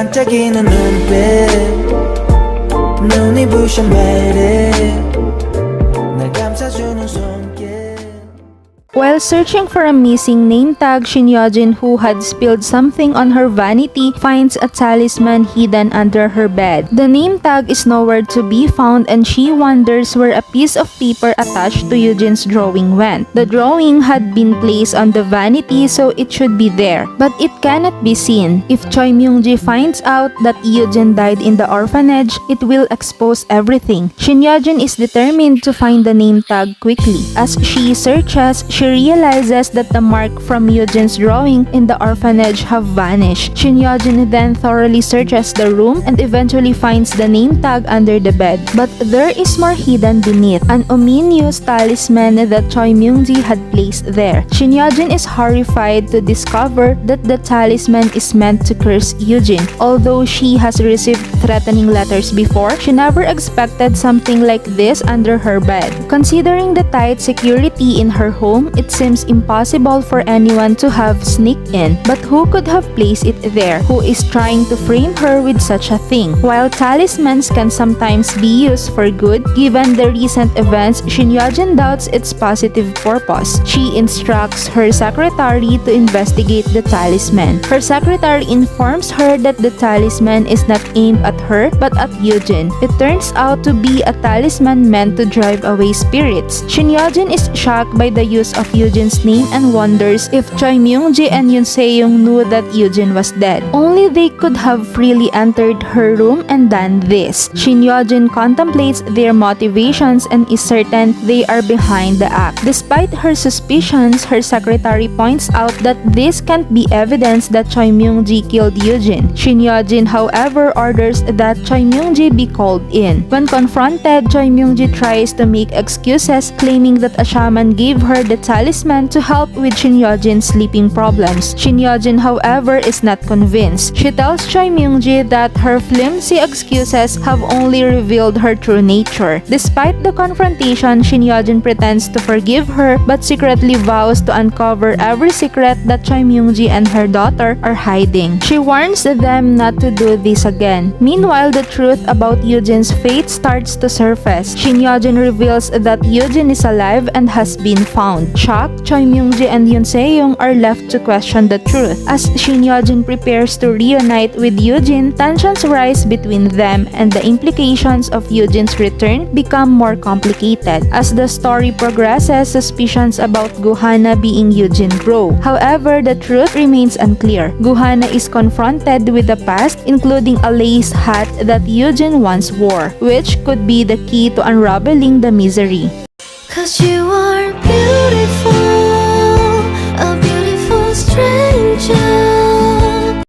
반짝이는 눈빛 눈이 부셔 매일 날 감싸주는 손길. While searching for a missing name tag, Shin Yojin, who had spilled something on her vanity, finds a talisman hidden under her bed. The name tag is nowhere to be found and she wonders where a piece of paper attached to Yojin's drawing went. The drawing had been placed on the vanity, so it should be there, but it cannot be seen. If Choi Myung-ji finds out that Yojin died in the orphanage, it will expose everything. Shin Yojin is determined to find the name tag quickly. As she searches, she realizes that the mark from Yojin's drawing in the orphanage have vanished. Shin Yojin then thoroughly searches the room and eventually finds the name tag under the bed. But there is more hidden beneath, an ominous talisman that Choi Myung-ji had placed there. Shin Yojin is horrified to discover that the talisman is meant to curse Yojin. Although she has received threatening letters before, she never expected something like this under her bed. Considering the tight security in her home, it seems impossible for anyone to have sneaked in. But who could have placed it there? Who is trying to frame her with such a thing? While talismans can sometimes be used for good, given the recent events, Shin Yojin doubts its positive purpose. She instructs her secretary to investigate the talisman. Her secretary informs her that the talisman is not aimed at her but at Yojin. It turns out to be a talisman meant to drive away spirits. Shin Yojin is shocked by the use of Yojin's name and wonders if Choi Myung-ji and Yoon Se-young knew that Yojin was dead. Only they could have freely entered her room and done this. Shin Yojin contemplates their motivations and is certain they are behind the act. Despite her suspicions, her secretary points out that this can't be evidence that Choi Myung-ji killed Yojin. Shin Yojin, however, orders that Choi Myung-ji be called in. When confronted, Choi Myung-ji tries to make excuses, claiming that a shaman gave her the talisman to help with Shin Yojin's sleeping problems. Shin Yojin, however, is not convinced. She tells Choi Myung-ji that her flimsy excuses have only revealed her true nature. Despite the confrontation, Shin Yojin pretends to forgive her but secretly vows to uncover every secret that Choi Myung-ji and her daughter are hiding. She warns them not to do this again. Meanwhile, the truth about Yojin's fate starts to surface. Shin Yojin reveals that Yojin is alive and has been found. Shocked, Choi Myung-ji and Yoon Se-young are left to question the truth. As Shin Yojin prepares to reunite with Yojin, tensions rise between them and the implications of Yojin's return become more complicated. As the story progresses, suspicions about Guhana being Yojin grow. However, the truth remains unclear. Guhana is confronted with the past, including a lace hat that Yojin once wore, which could be the key to unraveling the mystery. 'Cause you are beautiful.